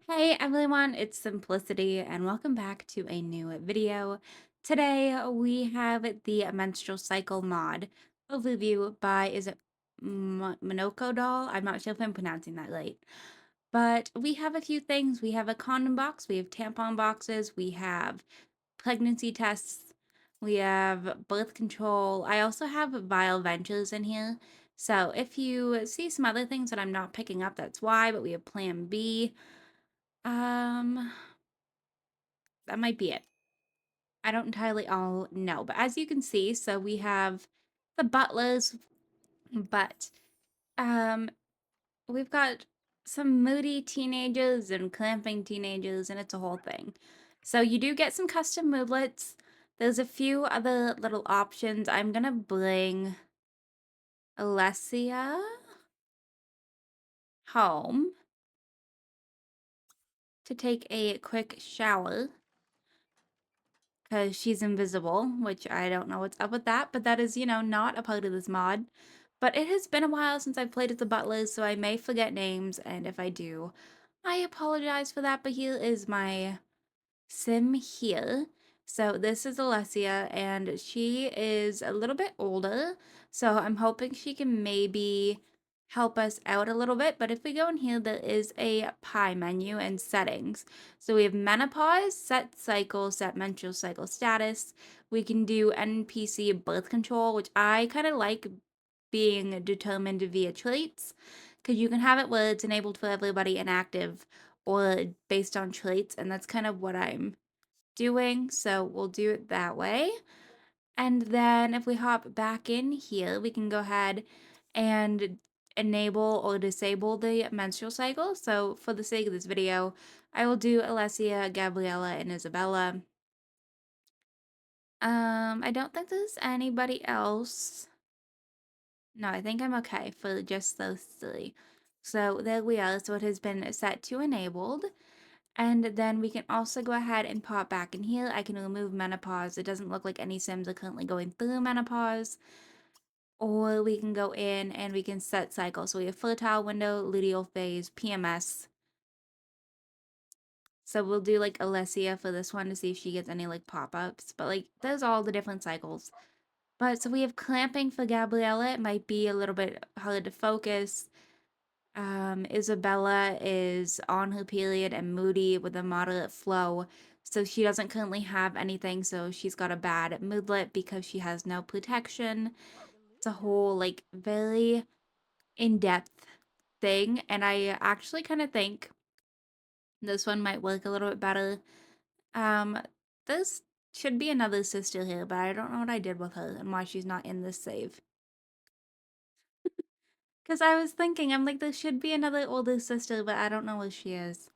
Hey everyone, it's Simplicity and welcome back to a new video. Today we have the menstrual cycle mod overview by, is it Monoko doll? I'm not sure if I'm pronouncing that right. But we have a few things. We have a condom box, we have tampon boxes, we have pregnancy tests, we have birth control. I also have vial ventures in here. So if you see some other things that I'm not picking up, that's why, but we have plan B. Um, that might be it. I don't entirely all know, but as you can see, so we have the butlers, but um, we've got some moody teenagers and clamping teenagers, and it's a whole thing. So you do get some custom movelets. There's a few other little options. I'm gonna bring Alessia home to take a quick shower because she's invisible, which I don't know what's up with that, but that is, not a part of this mod. But it has been a while since I've played with the butlers, so I may forget names, and if I do, I apologize for that, but here is my sim here. So this is Alessia, and she is a little bit older, so I'm hoping she can maybe help us out a little bit. But if we go in here, there is a pie menu and settings. So we have menopause, set cycle, set menstrual cycle status. We can do NPC birth control, which I kind of like being determined via traits, because you can have it where it's enabled for everybody inactive or based on traits, and that's kind of what I'm doing, so we'll do it that way. And then if we hop back in here, we can go ahead and enable or disable the menstrual cycle. So for the sake of this video, I will do Alessia, Gabriella, and Isabella. I don't think there's anybody else. No, I think I'm okay for just those three. So there we are. So it has been set to enabled. And then we can also go ahead and pop back in here. I can remove menopause. It doesn't look like any Sims are currently going through menopause. Or we can go in and we can set cycle. So we have fertile window, luteal phase, PMS. So we'll do like Alessia for this one to see if she gets any like pop-ups. But like those are all the different cycles. But so we have clamping for Gabriella. It might be a little bit hard to focus. Isabella is on her period and moody with a moderate flow. So she doesn't currently have anything, so she's got a bad moodlet because she has no protection. It's a whole, like, very in-depth thing, and I actually kind of think this one might work a little bit better. Um, this should be another sister here, but I don't know what I did with her and why she's not in this save. Because I was thinking, I'm like, there should be another older sister, but I don't know where she is.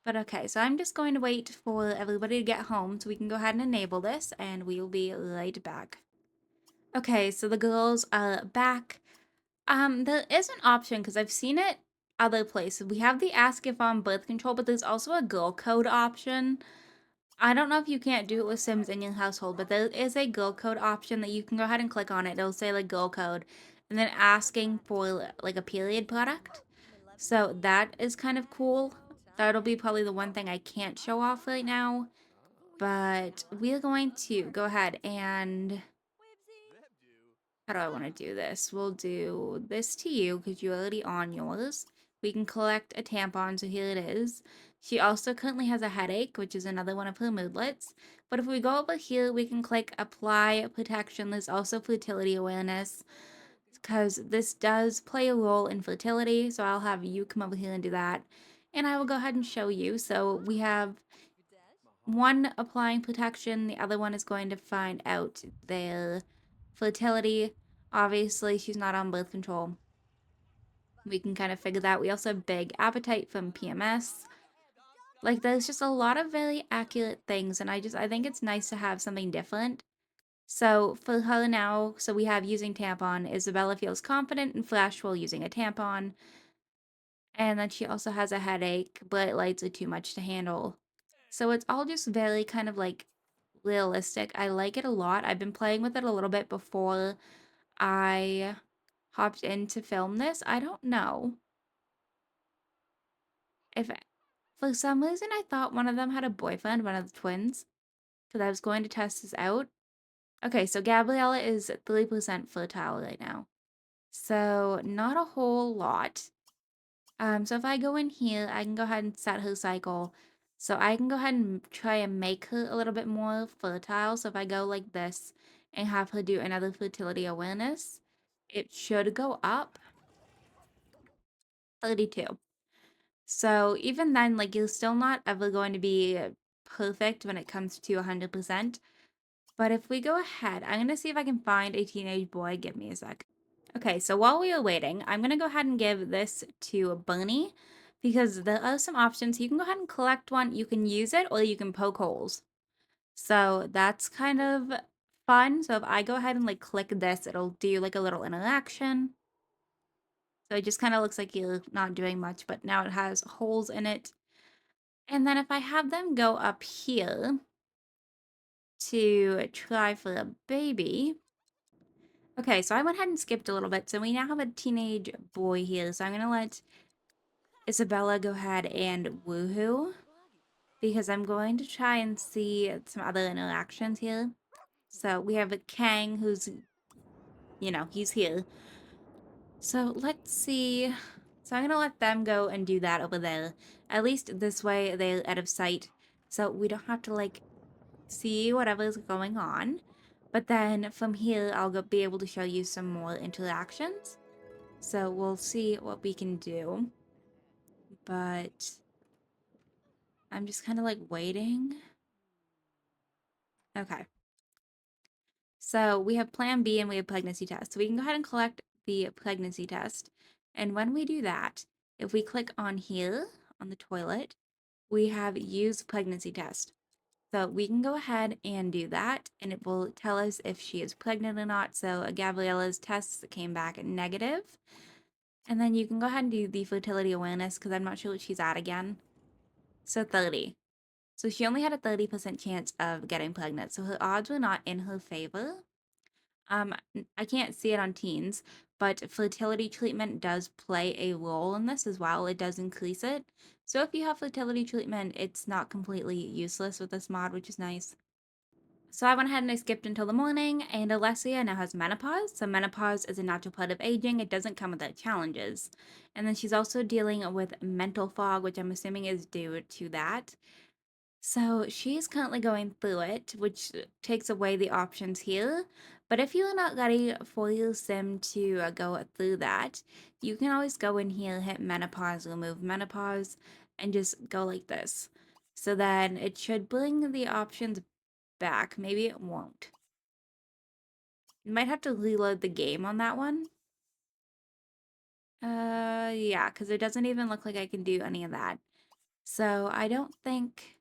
But okay, so I'm just going to wait for everybody to get home so we can go ahead and enable this, and we will be right back. Okay, so the girls are back. There is an option, because I've seen it other places. We have the ask if on birth control, but there's also a girl code option. I don't know if you can't do it with Sims in your household, but there is a girl code option that you can go ahead and click on it. It'll say like girl code, and then asking for like a period product. So that is kind of cool. That'll be probably the one thing I can't show off right now. But we're going to go ahead and... How do I want to do this? We'll do this to you because you're already on yours. We can collect a tampon, so here it is. She also currently has a headache, which is another one of her moodlets. But if we go over here, we can click apply protection. There's also fertility awareness, because this does play a role in fertility, so I'll have you come over here and do that. And I will go ahead and show you. So we have one applying protection, the other one is going to find out their fertility. Obviously, she's not on birth control. We can kind of figure that. We also have big appetite from PMS. Like, there's just a lot of very accurate things, and I think it's nice to have something different. So for her now, so we have using tampon. Isabella feels confident and flash while using a tampon. And then she also has a headache. Bright lights are too much to handle. So it's all just very kind of like realistic. I like it a lot. I've been playing with it a little bit before I hopped in to film this. I don't know if for some reason I thought one of them had a boyfriend, one of the twins, because I was going to test this out. Okay, so Gabriella is 3% fertile right now. So not a whole lot. So if I go in here, I can go ahead and set her cycle. So I can go ahead and try and make her a little bit more fertile. So if I go like this and have her do another fertility awareness, it should go up 32. So even then, like you're still not ever going to be perfect when it comes to 100%. But if we go ahead, I'm going to see if I can find a teenage boy. Give me a sec. Okay, so while we are waiting, I'm going to go ahead and give this to Bunny because there are some options. You can go ahead and collect one, you can use it, or you can poke holes. So that's kind of fun. So if I go ahead and like click this, it'll do like a little interaction. So it just kind of looks like you're not doing much, but now it has holes in it. And then if I have them go up here to try for a baby. Okay, so I went ahead and skipped a little bit. So we now have a teenage boy here. So I'm going to let Isabella go ahead and woohoo because I'm going to try and see some other interactions here. So we have a Kang who's, he's here. So let's see. So I'm going to let them go and do that over there. At least this way they're out of sight. So we don't have to like see whatever's going on. But then from here, I'll be able to show you some more interactions. So we'll see what we can do. But I'm just kind of like waiting. Okay. So we have plan B and we have pregnancy test. So we can go ahead and collect the pregnancy test. And when we do that, if we click on here on the toilet, we have use pregnancy test. So we can go ahead and do that and it will tell us if she is pregnant or not. So Gabriella's tests came back negative. And then you can go ahead and do the fertility awareness because I'm not sure what she's at again. So 30. So she only had a 30% chance of getting pregnant. So her odds were not in her favor. I can't see it on teens, but fertility treatment does play a role in this as well. It does increase it. So if you have fertility treatment, it's not completely useless with this mod, which is nice. So I went ahead and I skipped until the morning, and Alessia now has menopause. So menopause is a natural part of aging. It doesn't come without challenges. And then she's also dealing with mental fog, which I'm assuming is due to that. So she's currently going through it, which takes away the options here. But if you're not ready for your sim to go through that, you can always go in here, hit menopause, remove menopause, and just go like this. So then it should bring the options back. Maybe it won't. You might have to reload the game on that one. Yeah, because it doesn't even look like I can do any of that. So I don't think...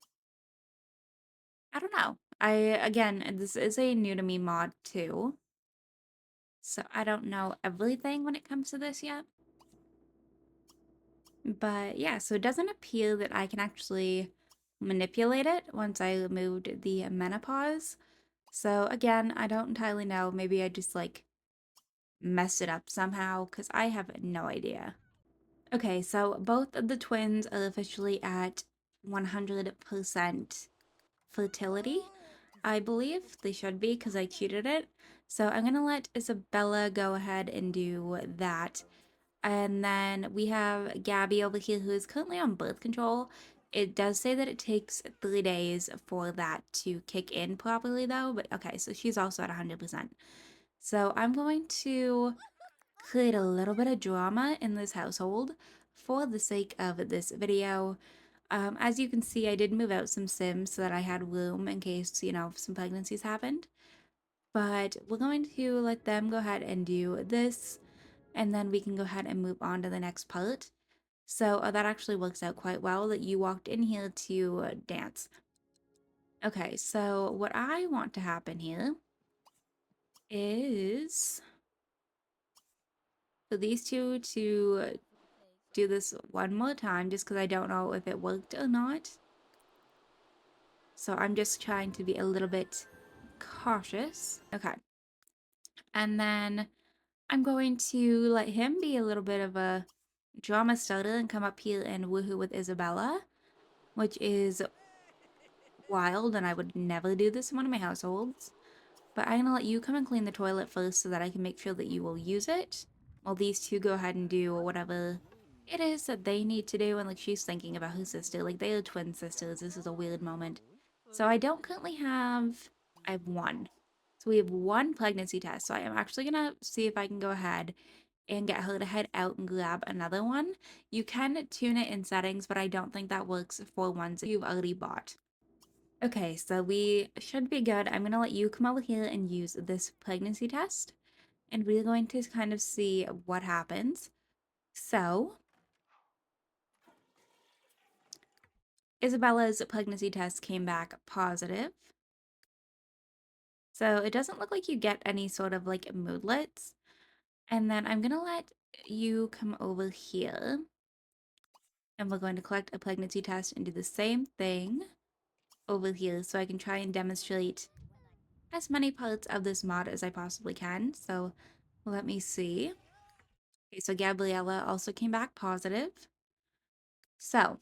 I don't know. Again, this is a new to me mod too. So I don't know everything when it comes to this yet. But yeah, so it doesn't appear that I can actually manipulate it once I removed the menopause. So again, I don't entirely know. Maybe I just like messed it up somehow because I have no idea. Okay, so both of the twins are officially at 100% fertility. I believe they should be because I cheated it. So I'm going to let Isabella go ahead and do that. And then we have Gabby over here who is currently on birth control. It does say that it takes 3 days for that to kick in properly though. But okay, so she's also at 100%. So I'm going to create a little bit of drama in this household for the sake of this video. As you can see, I did move out some Sims so that I had room in case, some pregnancies happened. But we're going to let them go ahead and do this, and then we can go ahead and move on to the next part. So that actually works out quite well that you walked in here to dance. Okay, so what I want to happen here is for these two to do this one more time just because I don't know if it worked or not. So I'm just trying to be a little bit cautious. Okay. And then I'm going to let him be a little bit of a drama starter and come up here and woohoo with Isabella, which is wild, and I would never do this in one of my households. But I'm gonna let you come and clean the toilet first so that I can make sure that you will use it, while these two go ahead and do whatever it is that they need to do. And like, she's thinking about her sister, like they are twin sisters. This is a weird moment. So I don't currently have, I have one. So we have one pregnancy test. So I am actually gonna see if I can go ahead and get her to head out and grab another one. You can tune it in settings, but I don't think that works for ones you've already bought. Okay, so we should be good. I'm gonna let you come over here and use this pregnancy test, and we're going to kind of see what happens. So, Isabella's pregnancy test came back positive. So it doesn't look like you get any sort of like moodlets. And then I'm gonna let you come over here, and we're going to collect a pregnancy test and do the same thing over here so I can try and demonstrate as many parts of this mod as I possibly can. So let me see. Okay, so Gabriella also came back positive. So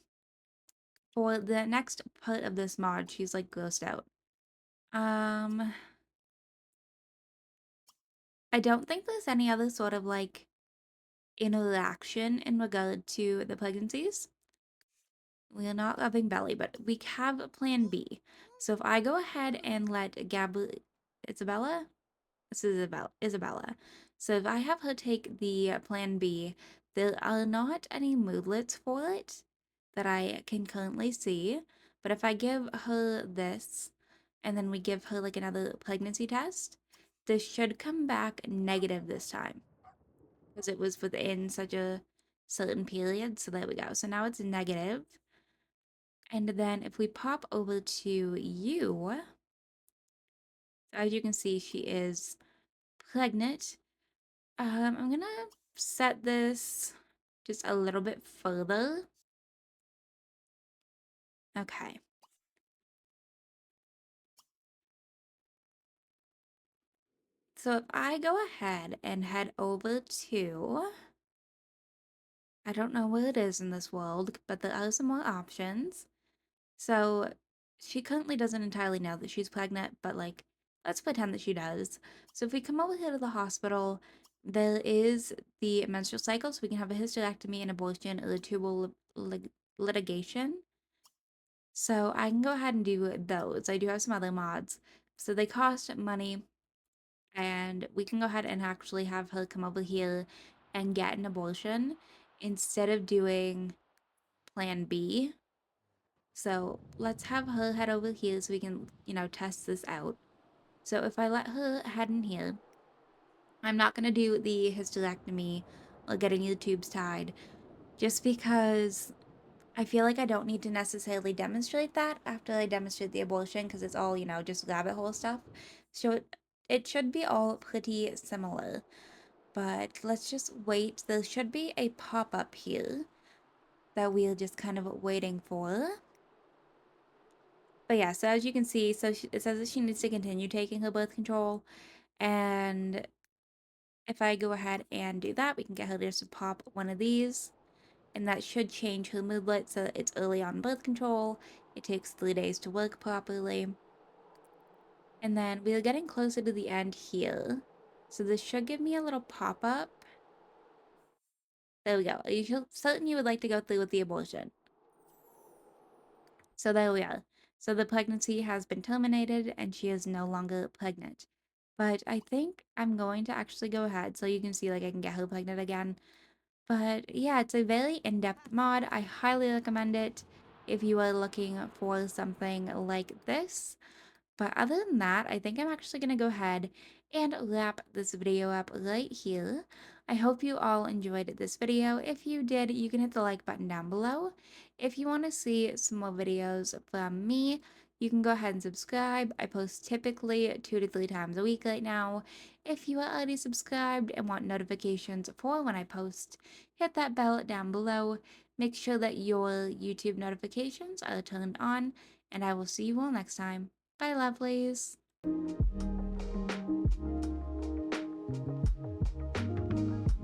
for the next part of this mod, she's like grossed out. Um, I don't think there's any other sort of like interaction in regard to the pregnancies. We are not loving belly, but we have a plan B. So if I go ahead and let Isabella? This is Isabella. So if I have her take the plan B, there are not any moodlets for it that I can currently see. But if I give her this, and then we give her like another pregnancy test, this should come back negative this time because it was within such a certain period. So there we go. So now it's negative. And then if we pop over to you, as you can see, she is pregnant. I'm gonna set this just a little bit further. Okay. So if I go ahead and head over to, I don't know where it is in this world, but there are some more options. So she currently doesn't entirely know that she's pregnant, but like, let's pretend that she does. So if we come over here to the hospital, there is the menstrual cycle, so we can have a hysterectomy, an abortion, or the tubal litigation. So I can go ahead and do those. I do have some other mods. So they cost money, and we can go ahead and actually have her come over here and get an abortion instead of doing plan B. So let's have her head over here so we can, test this out. So if I let her head in here, I'm not going to do the hysterectomy or getting the tubes tied just because I feel like I don't need to necessarily demonstrate that after I demonstrate the abortion because it's all, just rabbit hole stuff. So it should be all pretty similar. But let's just wait. There should be a pop-up here that we're just kind of waiting for. But yeah, so as you can see, it says that she needs to continue taking her birth control. And if I go ahead and do that, we can get her just to pop one of these. And that should change her moodlet so it's early on birth control. It takes 3 days to work properly. And then we're getting closer to the end here. So this should give me a little pop-up. There we go. Are you certain you would like to go through with the abortion? So there we are. So the pregnancy has been terminated and she is no longer pregnant. But I think I'm going to actually go ahead so you can see like I can get her pregnant again. But yeah, it's a very in-depth mod. I highly recommend it if you are looking for something like this. But other than that, I think I'm actually going to go ahead and wrap this video up right here. I hope you all enjoyed this video. If you did, you can hit the like button down below. If you want to see some more videos from me, you can go ahead and subscribe. I post typically 2 to 3 times a week right now. If you are already subscribed and want notifications for when I post, hit that bell down below. Make sure that your YouTube notifications are turned on, and I will see you all next time. Bye, lovelies.